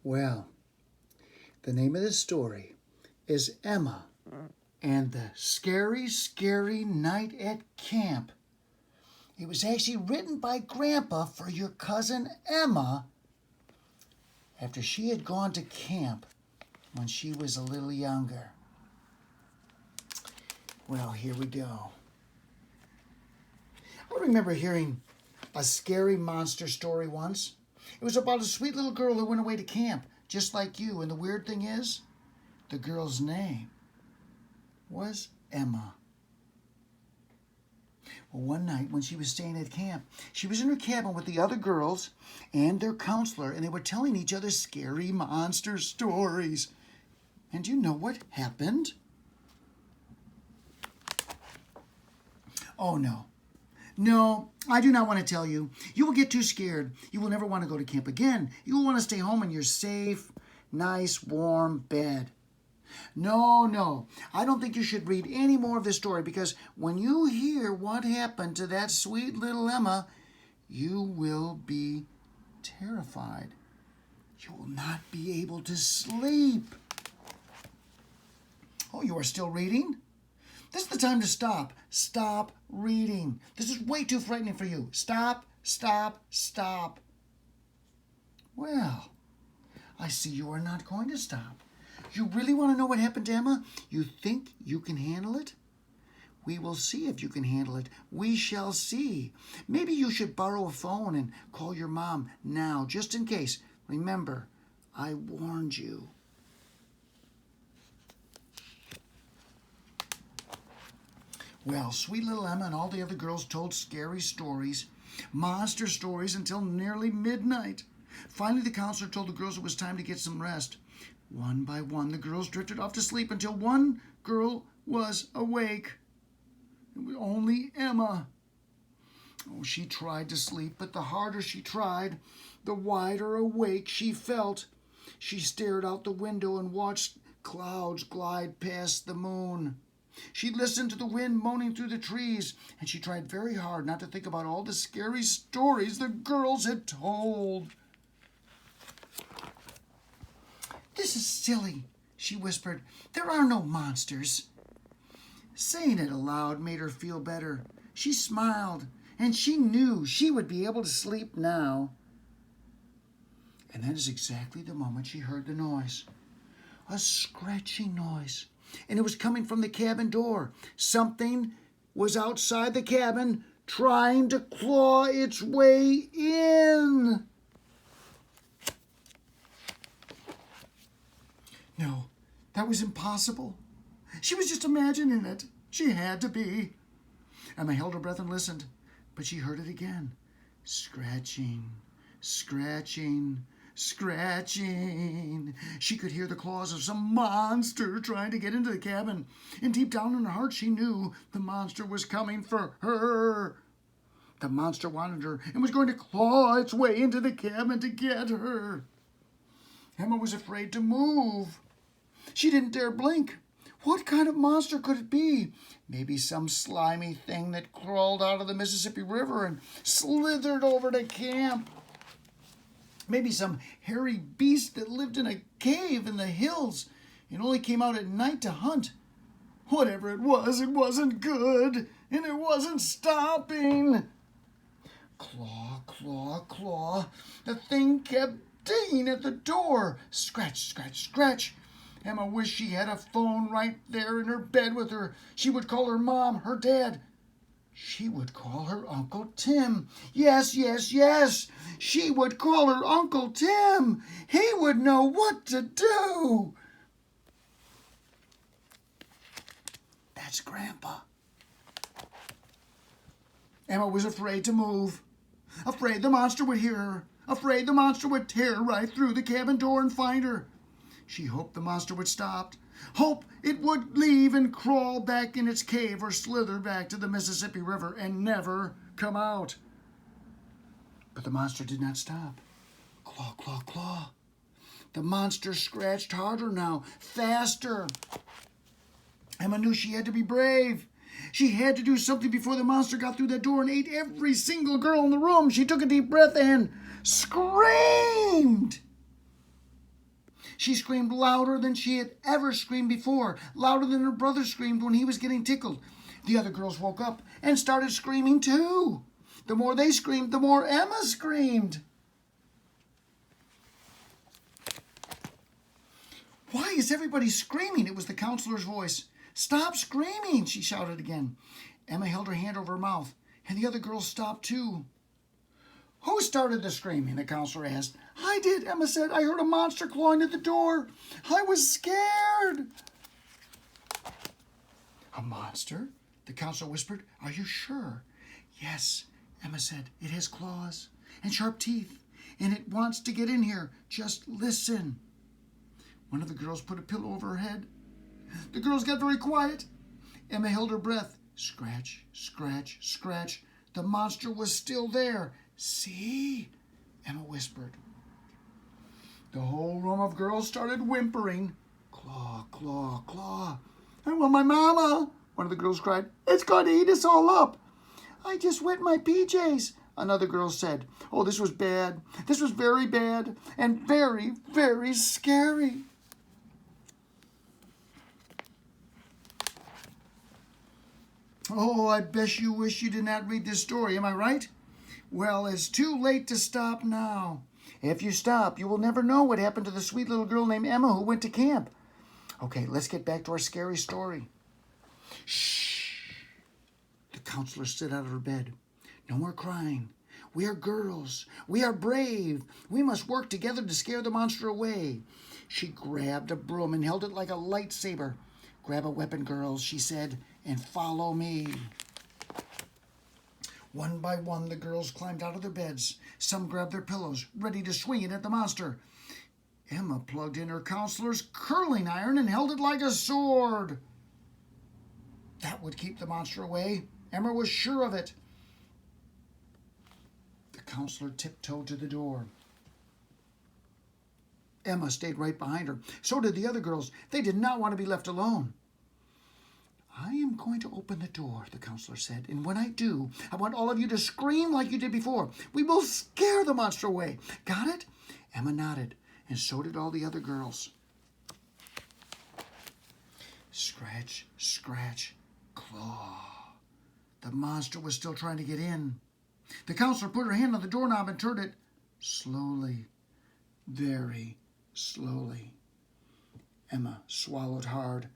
Well, the name of this story is Emma and the Scary, Scary Night at Camp. It was actually written by Grandpa for your cousin Emma after she had gone to camp when she was a little younger. Well, here we go. I remember hearing a scary monster story once. It was about a sweet little girl who went away to camp, just like you. And the weird thing is, the girl's name was Emma. Well, one night when she was staying at camp, she was in her cabin with the other girls and their counselor, and they were telling each other scary monster stories. And you know what happened? Oh, no. No, I do not want to tell you. You will get too scared. You will never want to go to camp again. You will want to stay home in your safe, nice, warm bed. No. I don't think you should read any more of this story, because when you hear what happened to that sweet little Emma, you will be terrified. You will not be able to sleep. Oh, you are still reading? This is the time to stop. Stop reading. This is way too frightening for you. Stop. Well, I see you are not going to stop. You really want to know what happened to Emma? You think you can handle it? We will see if you can handle it. We shall see. Maybe you should borrow a phone and call your mom now, just in case. Remember, I warned you. Well, sweet little Emma and all the other girls told scary stories, monster stories, until nearly midnight. Finally, the counselor told the girls it was time to get some rest. One by one, the girls drifted off to sleep until one girl was awake. It was only Emma. Oh, she tried to sleep, but the harder she tried, the wider awake she felt. She stared out the window and watched clouds glide past the moon. She listened to the wind moaning through the trees, and she tried very hard not to think about all the scary stories the girls had told. "This is silly," she whispered. "There are no monsters." Saying it aloud made her feel better. She smiled, and she knew she would be able to sleep now. And that is exactly the moment she heard the noise. A scratching noise. And it was coming from the cabin door. Something was outside the cabin trying to claw its way in. No, that was impossible. She was just imagining it. She had to be. Emma held her breath and listened, but she heard it again. Scratching, scratching, scratching. She could hear the claws of some monster trying to get into the cabin. And deep down in her heart, she knew the monster was coming for her. The monster wanted her and was going to claw its way into the cabin to get her. Emma was afraid to move. She didn't dare blink. What kind of monster could it be? Maybe some slimy thing that crawled out of the Mississippi River and slithered over to camp. Maybe some hairy beast that lived in a cave in the hills and only came out at night to hunt. Whatever it wasn't good, and it wasn't stopping. Claw, claw, claw. The thing kept digging at the door. Scratch, scratch, scratch. Emma wished she had a phone right there in her bed with her. She would call her mom, her dad. She would call her Uncle Tim. Yes. She would call her Uncle Tim. He would know what to do. That's Grandpa. Emma was afraid to move. Afraid the monster would hear her. Afraid the monster would tear right through the cabin door and find her. She hoped the monster would stop. Hope it would leave and crawl back in its cave or slither back to the Mississippi River and never come out. But the monster did not stop. Claw, claw, claw. The monster scratched harder now, faster. Emma knew she had to be brave. She had to do something before the monster got through that door and ate every single girl in the room. She took a deep breath and screamed. She screamed louder than she had ever screamed before, louder than her brother screamed when he was getting tickled. The other girls woke up and started screaming too. The more they screamed, the more Emma screamed. Why is everybody screaming? It was the counselor's voice. Stop screaming, she shouted again. Emma held her hand over her mouth, and the other girls stopped too. Who started the screaming? The counselor asked. I did, Emma said. I heard a monster clawing at the door. I was scared. A monster? The counselor whispered. Are you sure? Yes, Emma said. It has claws and sharp teeth, and it wants to get in here. Just listen. One of the girls put a pillow over her head. The girls got very quiet. Emma held her breath. Scratch, scratch, scratch. The monster was still there. See? Emma whispered. The whole room of girls started whimpering. Claw, claw, claw. I want my mama, one of the girls cried. It's going to eat us all up. I just wet my PJs, another girl said. Oh, this was bad. This was very bad and very, very scary. Oh, I bet you wish you did not read this story, am I right? Well, it's too late to stop now. If you stop, you will never know what happened to the sweet little girl named Emma who went to camp. Okay, let's get back to our scary story. Shh. The counselor stood out of her bed. No more crying. We are girls. We are brave. We must work together to scare the monster away. She grabbed a broom and held it like a lightsaber. Grab a weapon, girls, she said, and follow me. One by one, the girls climbed out of their beds. Some grabbed their pillows, ready to swing it at the monster. Emma plugged in her counselor's curling iron and held it like a sword. That would keep the monster away. Emma was sure of it. The counselor tiptoed to the door. Emma stayed right behind her. So did the other girls. They did not want to be left alone. I am going to open the door, the counselor said, and when I do, I want all of you to scream like you did before. We will scare the monster away. Got it? Emma nodded, and so did all the other girls. Scratch, scratch, claw. The monster was still trying to get in. The counselor put her hand on the doorknob and turned it slowly, very slowly. Emma swallowed hard,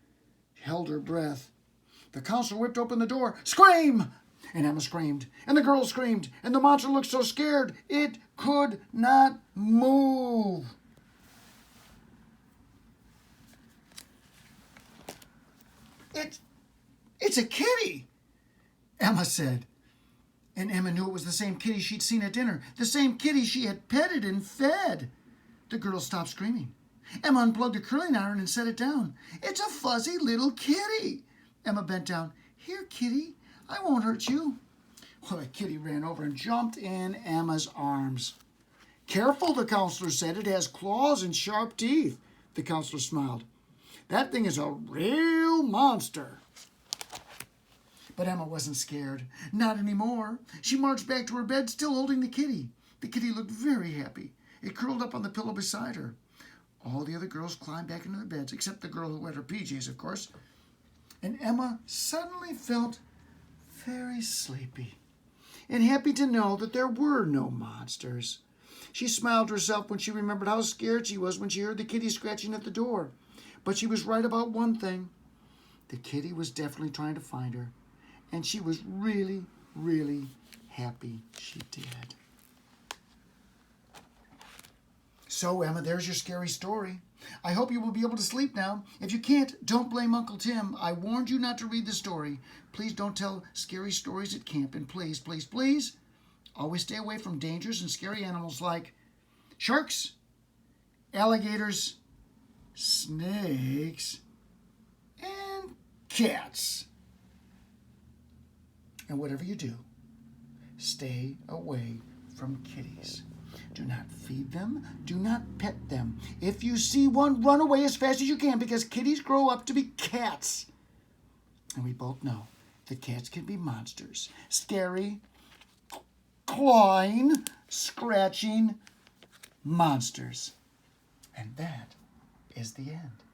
held her breath. The counselor whipped open the door. Scream! And Emma screamed, and the girls screamed, and the monster looked so scared it could not move. It's a kitty, Emma said. And Emma knew it was the same kitty she'd seen at dinner, the same kitty she had petted and fed. The girls stopped screaming. Emma unplugged a curling iron and set it down. It's a fuzzy little kitty. Emma bent down. Here, kitty, I won't hurt you. Well, the kitty ran over and jumped in Emma's arms. Careful, the counselor said. It has claws and sharp teeth. The counselor smiled. That thing is a real monster. But Emma wasn't scared. Not anymore. She marched back to her bed, still holding the kitty. The kitty looked very happy. It curled up on the pillow beside her. All the other girls climbed back into their beds, except the girl who wet her PJs, of course. And Emma suddenly felt very sleepy and happy to know that there were no monsters. She smiled to herself when she remembered how scared she was when she heard the kitty scratching at the door. But she was right about one thing. The kitty was definitely trying to find her, and she was really, really happy she did. So, Emma, there's your scary story. I hope you will be able to sleep now. If you can't, don't blame Uncle Tim. I warned you not to read the story. Please don't tell scary stories at camp. And please, please, please, always stay away from dangerous and scary animals like sharks, alligators, snakes, and cats. And whatever you do, stay away from kitties. Do not feed them. Do not pet them. If you see one, run away as fast as you can because kitties grow up to be cats. And we both know that cats can be monsters. Scary, clawing, scratching monsters. And that is the end.